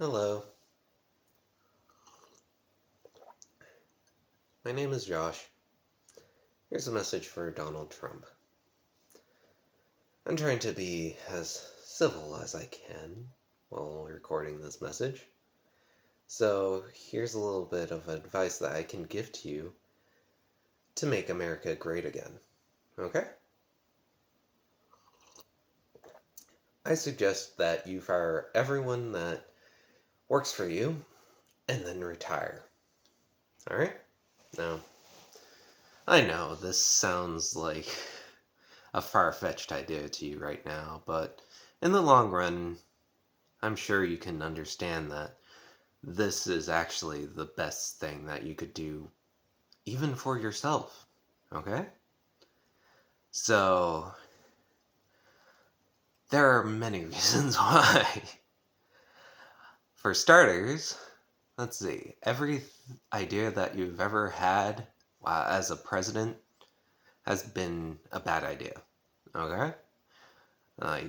Hello, my name is Josh. Here's a message for Donald Trump. I'm trying to be as civil as I can while recording this message. So, here's a little bit of advice that I can give to you to make America great again. Okay? I suggest that you fire everyone that works for you and then retire. Alright? Now, I know this sounds like a far-fetched idea to you right now, but in the long run, I'm sure you can understand that this is actually the best thing that you could do, even for yourself. Okay? So, there are many reasons why. For starters, let's see, every idea that you've ever had as a president has been a bad idea. Okay? Like,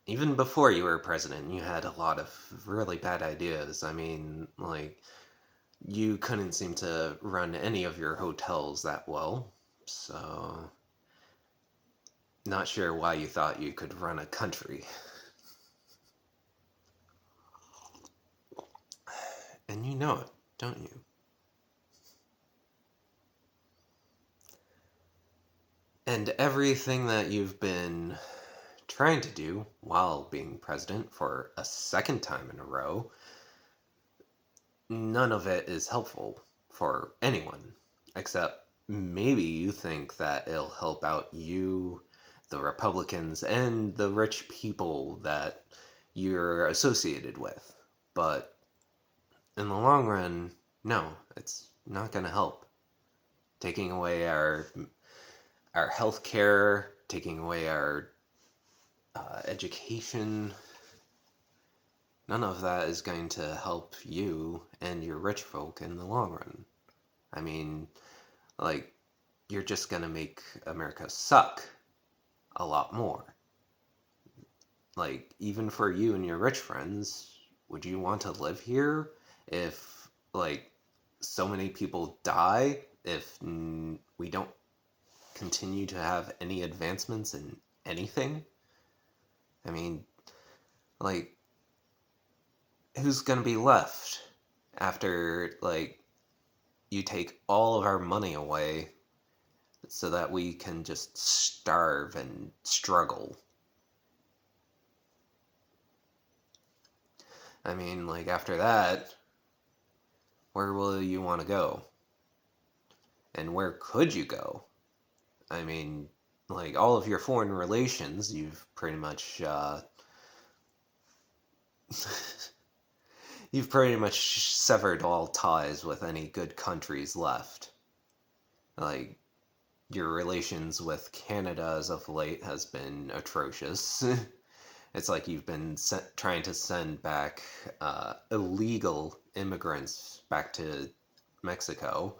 even before you were president, you had a lot of really bad ideas. I mean, like, you couldn't seem to run any of your hotels that well, so not sure why you thought you could run a country. And you know it, don't you? And everything that you've been trying to do while being president for a second time in a row, none of it is helpful for anyone, except maybe you think that it'll help out you, the Republicans, and the rich people that you're associated with. But in the long run, no, it's not going to help. Taking away our health care, taking away our education, none of that is going to help you and your rich folk in the long run. I mean, like, you're just going to make America suck a lot more. Like, even for you and your rich friends, would you want to live here if, like, so many people die, if we don't continue to have any advancements in anything? I mean, like, who's gonna be left after, like, you take all of our money away so that we can just starve and struggle? I mean, like, after that, where will you want to go? And where could you go? I mean, like, all of your foreign relations, you've pretty much, you've pretty much severed all ties with any good countries left. Like, your relations with Canada as of late has been atrocious. It's like you've been trying to send back illegal immigrants back to Mexico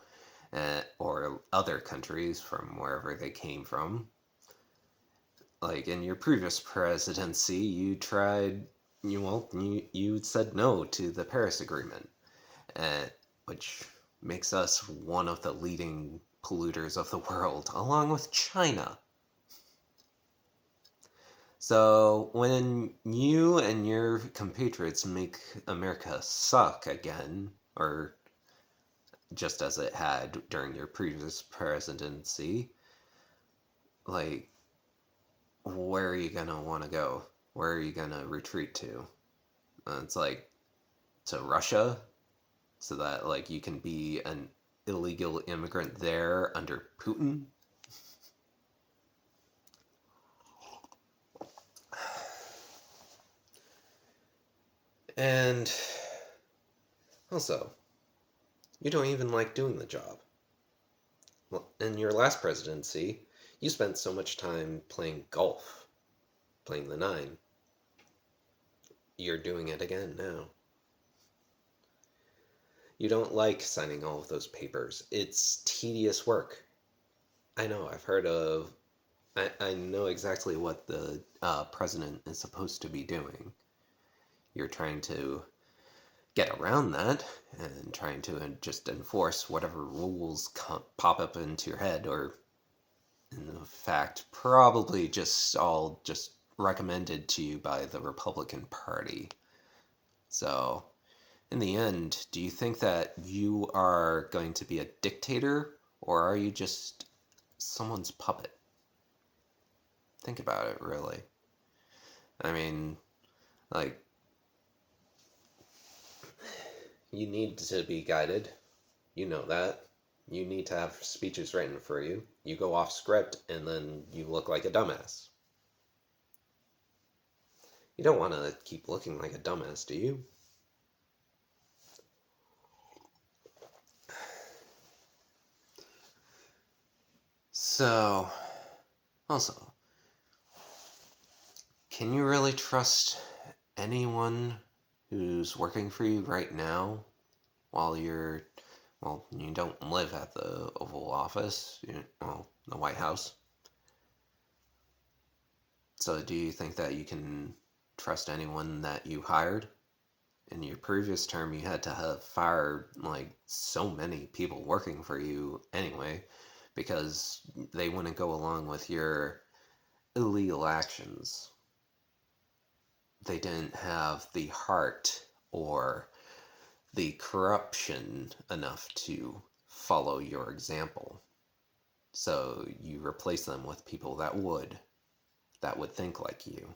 or other countries from wherever they came from. Like in your previous presidency, you said no to the Paris Agreement, uh, which makes us one of the leading polluters of the world, along with China. So when you and your compatriots make America suck again, or just as it had during your previous presidency, like, where are you gonna want to go? Where are you gonna retreat to? It's like to Russia, so that like you can be an illegal immigrant there under Putin. And also, you don't even like doing the job. Well, in your last presidency, you spent so much time playing golf, playing the nine. You're doing it again now. You don't like signing all of those papers. It's tedious work. I know, I've heard of. I know exactly what the president is supposed to be doing. You're trying to get around that and trying to just enforce whatever rules pop up into your head, or in fact, probably just all just recommended to you by the Republican Party. So, in the end, do you think that you are going to be a dictator, or are you just someone's puppet? Think about it, really. I mean, like, you need to be guided. You know that. You need to have speeches written for you. You go off script, and then you look like a dumbass. You don't want to keep looking like a dumbass, do you? So, also, can you really trust anyone who's working for you right now while you don't live at the Oval Office, the White House? So do you think that you can trust anyone that you hired? In your previous term, you had to have fired like so many people working for you anyway, because they wouldn't go along with your illegal actions. They didn't have the heart or the corruption enough to follow your example. So you replace them with people that would think like you.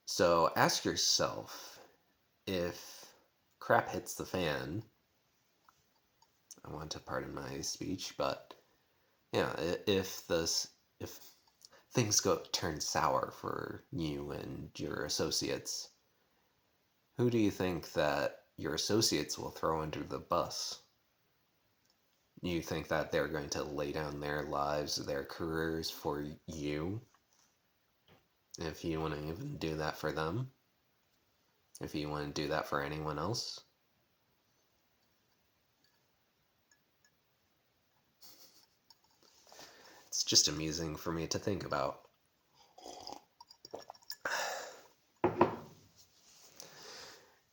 So ask yourself, if crap hits the fan, I want to pardon my speech, but yeah, if things turn sour for you and your associates, who do you think that your associates will throw under the bus? You think that they're going to lay down their lives, their careers for you? If you want to even do that for them? If you want to do that for anyone else? It's just amusing for me to think about.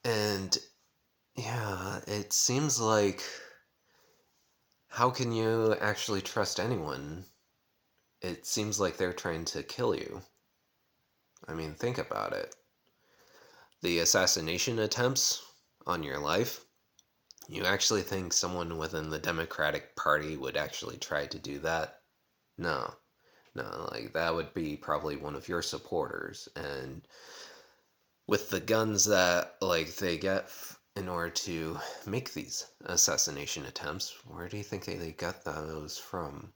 And yeah, it seems like, how can you actually trust anyone? It seems like they're trying to kill you. I mean, think about it. The assassination attempts on your life, you actually think someone within the Democratic Party would actually try to do that? No. No, like, that would be probably one of your supporters. And with the guns that, like, they get in order to make these assassination attempts, where do you think they got those from?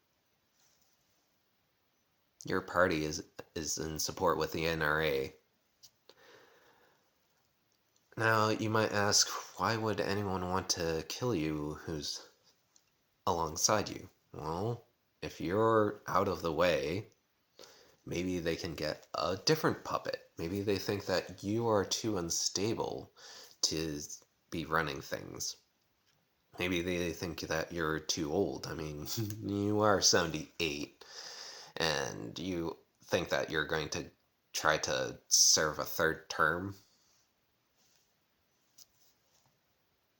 Your party is in support with the NRA. Now, you might ask, why would anyone want to kill you who's alongside you? Well, if you're out of the way, maybe they can get a different puppet. Maybe they think that you are too unstable to be running things. Maybe they think that you're too old. I mean, you are 78, and you think that you're going to try to serve a third term.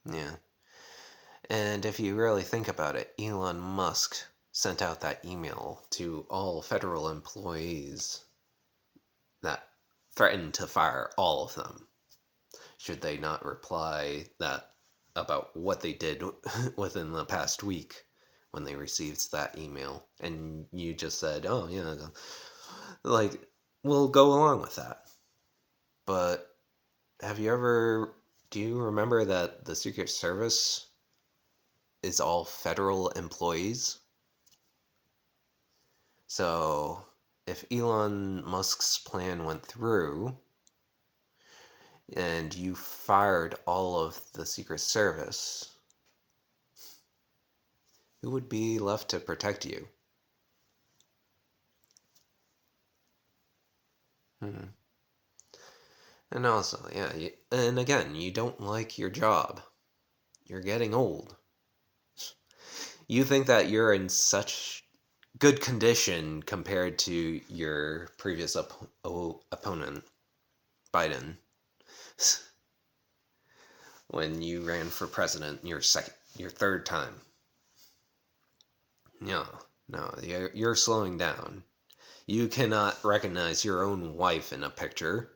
Yeah. And if you really think about it, Elon Musk sent out that email to all federal employees that threatened to fire all of them should they not reply that about what they did within the past week when they received that email. And you just said, oh yeah, like, we'll go along with that. But do you remember that the Secret Service is all federal employees? So if Elon Musk's plan went through and you fired all of the Secret Service, who would be left to protect you? Hmm. And also, yeah, and again, you don't like your job. You're getting old. You think that you're in such good condition compared to your previous opponent, Biden. when you ran for president your third time. No, no, you're slowing down. You cannot recognize your own wife in a picture.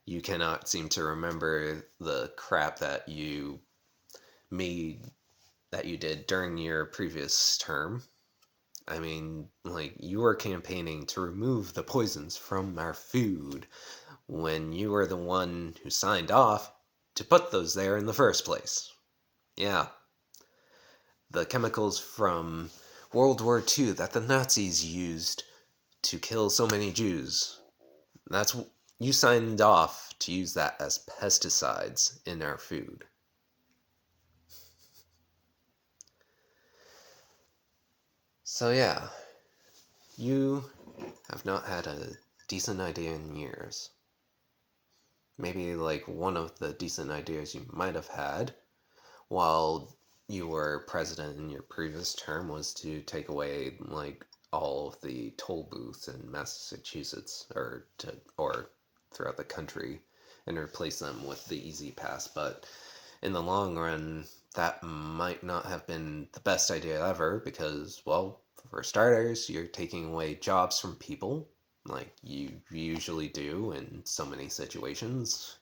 You cannot seem to remember the crap that you made, that you did during your previous term. I mean, like, you were campaigning to remove the poisons from our food when you were the one who signed off to put those there in the first place. Yeah, the chemicals from World War II that the Nazis used to kill so many Jews. That's You signed off to use that as pesticides in our food. So yeah, you have not had a decent idea in years. Maybe like one of the decent ideas you might have had while you were president in your previous term was to take away like all of the toll booths in Massachusetts or throughout the country and replace them with the Easy Pass. But in the long run, that might not have been the best idea ever because, well, for starters, you're taking away jobs from people like you usually do in so many situations.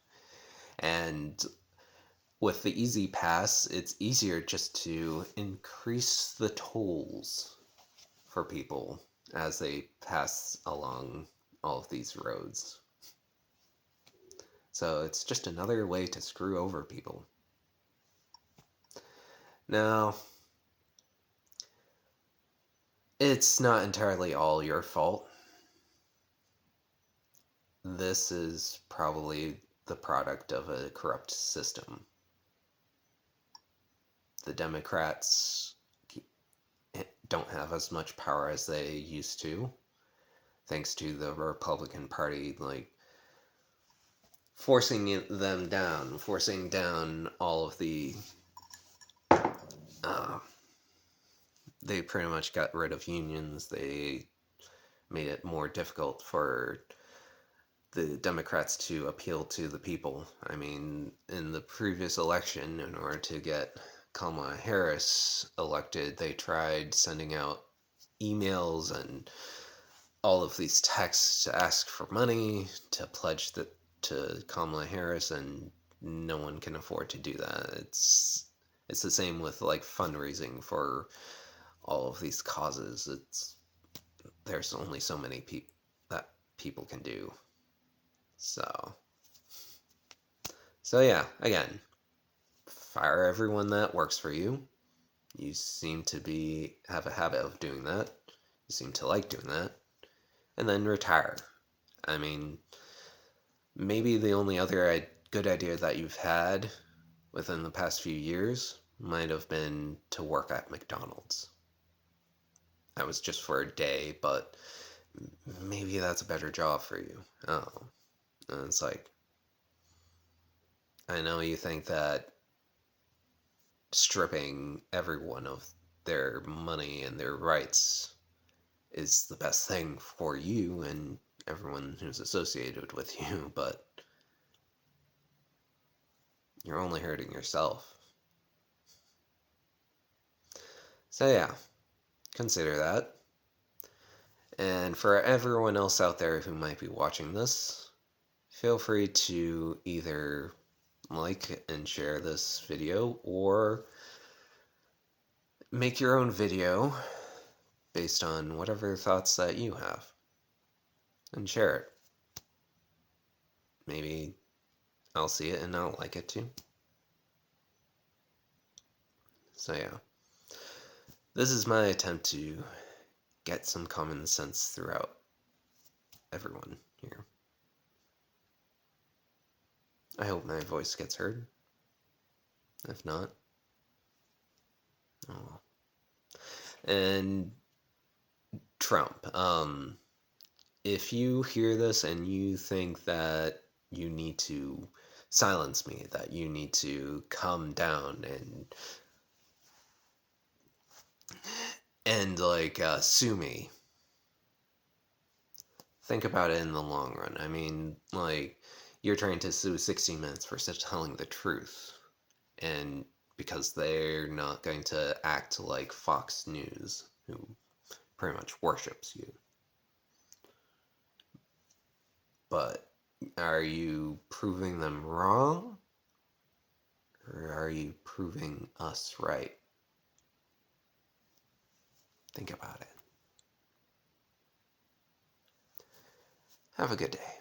And with the Easy Pass, it's easier just to increase the tolls for people as they pass along all of these roads. So it's just another way to screw over people. Now, it's not entirely all your fault. This is probably the product of a corrupt system. The Democrats don't have as much power as they used to, thanks to the Republican Party, like, forcing down all of the they pretty much got rid of unions. They made it more difficult for the Democrats to appeal to the people. I mean, in the previous election, in order to get Kamala Harris elected, they tried sending out emails and all of these texts to ask for money to pledge to Kamala Harris, and no one can afford to do that. It's the same with like fundraising for all of these causes. There's only so many people that people can do. So yeah, again, fire everyone that works for you. You seem to have a habit of doing that. You seem to like doing that. And then retire. I mean, maybe the only other good idea that you've had within the past few years might have been to work at McDonald's. That was just for a day, but maybe that's a better job for you. Oh. And it's like, I know you think that stripping everyone of their money and their rights is the best thing for you and everyone who's associated with you, but you're only hurting yourself. So yeah, consider that. And for everyone else out there who might be watching this, feel free to either like and share this video or make your own video based on whatever thoughts that you have and share it. Maybe I'll see it and I'll like it too. So yeah, this is my attempt to get some common sense throughout everyone here. I hope my voice gets heard. If not, oh. And Trump, if you hear this and you think that you need to silence me, that you need to calm down and like sue me, think about it in the long run. I mean, like, you're trying to sue 60 Minutes for telling the truth. and because they're not going to act like Fox News, who pretty much worships you. But are you proving them wrong? Or are you proving us right? Think about it. Have a good day.